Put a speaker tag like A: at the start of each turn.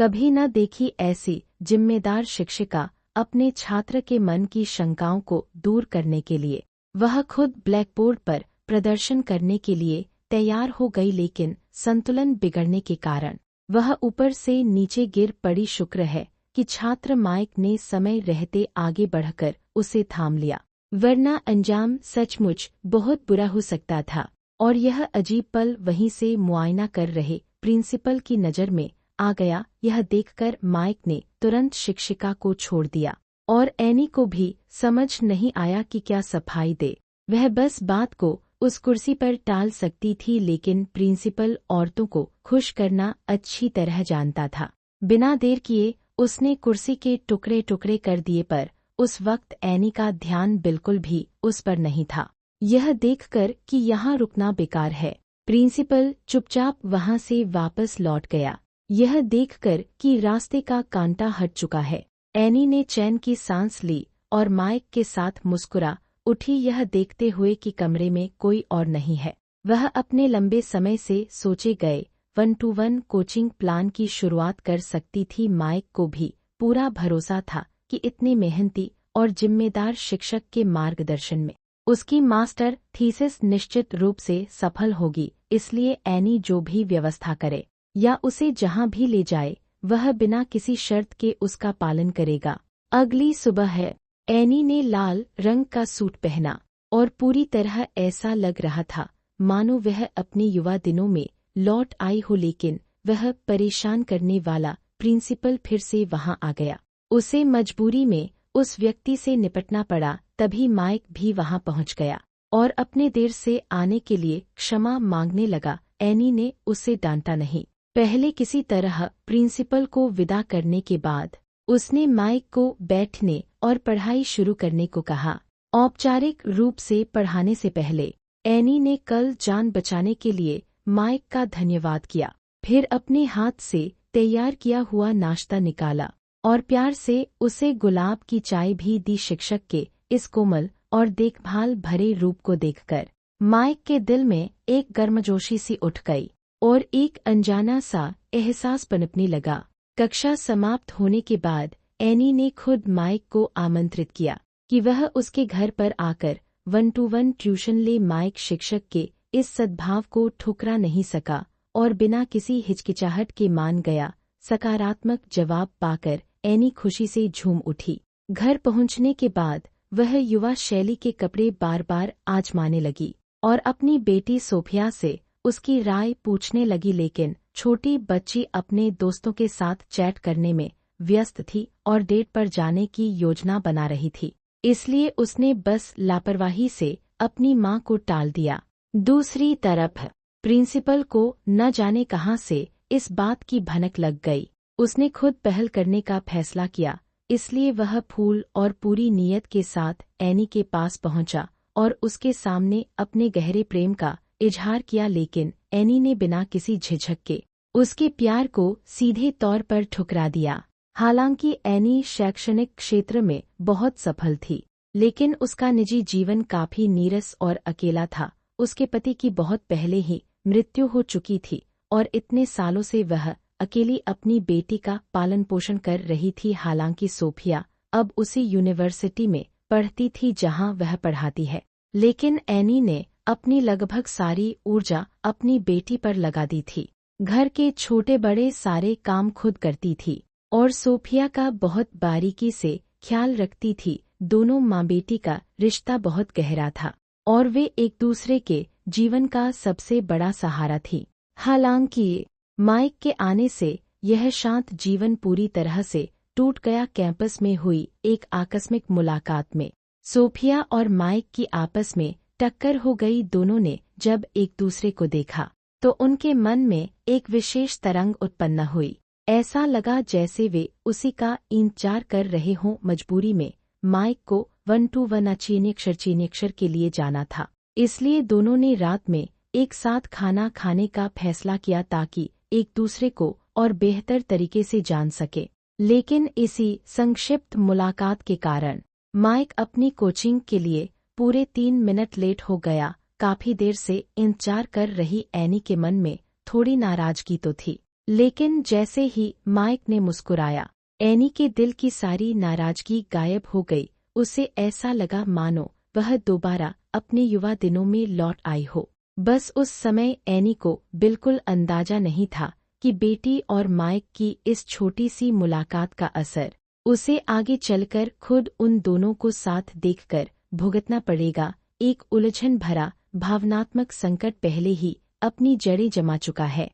A: कभी न देखी ऐसी जिम्मेदार शिक्षिका। अपने छात्र के मन की शंकाओं को दूर करने के लिए वह खुद ब्लैकबोर्ड पर प्रदर्शन करने के लिए तैयार हो गई, लेकिन संतुलन बिगड़ने के कारण वह ऊपर से नीचे गिर पड़ी। शुक्र है कि छात्र माइक ने समय रहते आगे बढ़कर उसे थाम लिया, वरना अंजाम सचमुच बहुत बुरा हो सकता था। और यह अजीब पल वहीं से मुआयना कर रहे प्रिंसिपल की नज़र में आ गया। यह देखकर माइक ने तुरंत शिक्षिका को छोड़ दिया और एनी को भी समझ नहीं आया कि क्या सफाई दे। वह बस बात को उस कुर्सी पर टाल सकती थी, लेकिन प्रिंसिपल औरतों को खुश करना अच्छी तरह जानता था। बिना देर किए उसने कुर्सी के टुकड़े टुकड़े कर दिए, पर उस वक्त एनी का ध्यान बिल्कुल भी उस पर नहीं था। यह देखकर कि यहाँ रुकना बेकार है, प्रिंसिपल चुपचाप वहाँ से वापस लौट गया। यह देखकर कि रास्ते का कांटा हट चुका है, एनी ने चैन की सांस ली और माइक के साथ मुस्कुरा उठी, यह देखते हुए कि कमरे में कोई और नहीं है। वह अपने लंबे समय से सोचे गए 1-to-1 कोचिंग प्लान की शुरुआत कर सकती थी। माइक को भी पूरा भरोसा था कि इतने मेहनती और जिम्मेदार शिक्षक के मार्गदर्शन में उसकी मास्टर थीसिस निश्चित रूप से सफल होगी। इसलिए एनी जो भी व्यवस्था करे या उसे जहां भी ले जाए, वह बिना किसी शर्त के उसका पालन करेगा। अगली सुबह है, एनी ने लाल रंग का सूट पहना और पूरी तरह ऐसा लग रहा था मानो वह अपने युवा दिनों में लौट आई हो। लेकिन वह परेशान करने वाला प्रिंसिपल फिर से वहां आ गया। उसे मजबूरी में उस व्यक्ति से निपटना पड़ा। तभी माइक भी वहां पहुंच गया और अपने देर से आने के लिए क्षमा मांगने लगा। एनी ने उसे डांटा नहीं। पहले किसी तरह प्रिंसिपल को विदा करने के बाद उसने माइक को बैठने और पढ़ाई शुरू करने को कहा। औपचारिक रूप से पढ़ाने से पहले एनी ने कल जान बचाने के लिए माइक का धन्यवाद किया, फिर अपने हाथ से तैयार किया हुआ नाश्ता निकाला और प्यार से उसे गुलाब की चाय भी दी। शिक्षक के इस कोमल और देखभाल भरे रूप को देखकर माइक के दिल में एक गर्मजोशी सी उठ गई और एक अनजाना सा एहसास पनपने लगा। कक्षा समाप्त होने के बाद एनी ने खुद माइक को आमंत्रित किया कि वह उसके घर पर आकर 1-to-1 ट्यूशन ले। माइक शिक्षक के इस सद्भाव को ठुकरा नहीं सका और बिना किसी हिचकिचाहट के मान गया। सकारात्मक जवाब पाकर एनी खुशी से झूम उठी। घर पहुंचने के बाद वह युवा शैली के कपड़े बार बार आजमाने लगी और अपनी बेटी सोफिया से उसकी राय पूछने लगी, लेकिन छोटी बच्ची अपने दोस्तों के साथ चैट करने में व्यस्त थी और डेट पर जाने की योजना बना रही थी। इसलिए उसने बस लापरवाही से अपनी मां को टाल दिया। दूसरी तरफ प्रिंसिपल को न जाने कहां से इस बात की भनक लग गई। उसने खुद पहल करने का फैसला किया, इसलिए वह फूल और पूरी नीयत के साथ एनी के पास पहुंचा और उसके सामने अपने गहरे प्रेम का इजहार किया। लेकिन एनी ने बिना किसी झिझक के उसके प्यार को सीधे तौर पर ठुकरा दिया। हालांकि एनी शैक्षणिक क्षेत्र में बहुत सफल थी, लेकिन उसका निजी जीवन काफी नीरस और अकेला था। उसके पति की बहुत पहले ही मृत्यु हो चुकी थी और इतने सालों से वह अकेली अपनी बेटी का पालन पोषण कर रही थी। हालांकि सोफिया अब उसी यूनिवर्सिटी में पढ़ती थी जहां वह पढ़ाती है, लेकिन एनी ने अपनी लगभग सारी ऊर्जा अपनी बेटी पर लगा दी थी। घर के छोटे बड़े सारे काम खुद करती थी और सोफिया का बहुत बारीकी से ख्याल रखती थी। दोनों माँ बेटी का रिश्ता बहुत गहरा था और वे एक दूसरे के जीवन का सबसे बड़ा सहारा थी। हालांकि माइक के आने से यह शांत जीवन पूरी तरह से टूट गया। कैंपस में हुई एक आकस्मिक मुलाकात में सोफिया और माइक की आपस में टक्कर हो गई। दोनों ने जब एक दूसरे को देखा तो उनके मन में एक विशेष तरंग उत्पन्न हुई। ऐसा लगा जैसे वे उसी का इंतजार कर रहे हों। मजबूरी में माइक को 1-to-1 चीनीक्षर के लिए जाना था, इसलिए दोनों ने रात में एक साथ खाना खाने का फैसला किया ताकि एक दूसरे को और बेहतर तरीके से जान सके। लेकिन इसी संक्षिप्त मुलाकात के कारण माइक अपनी कोचिंग के लिए पूरे 3 मिनट लेट हो गया। काफी देर से इंतजार कर रही एनी के मन में थोड़ी नाराजगी तो थी, लेकिन जैसे ही माइक ने मुस्कुराया, एनी के दिल की सारी नाराजगी गायब हो गई। उसे ऐसा लगा मानो वह दोबारा अपने युवा दिनों में लौट आई हो। बस उस समय एनी को बिल्कुल अंदाजा नहीं था कि बेटी और माइक की इस छोटी सी मुलाकात का असर उसे आगे चलकर खुद उन दोनों को साथ देखकर भुगतना पड़ेगा। एक उलझन भरा भावनात्मक संकट पहले ही अपनी जड़ें जमा चुका है।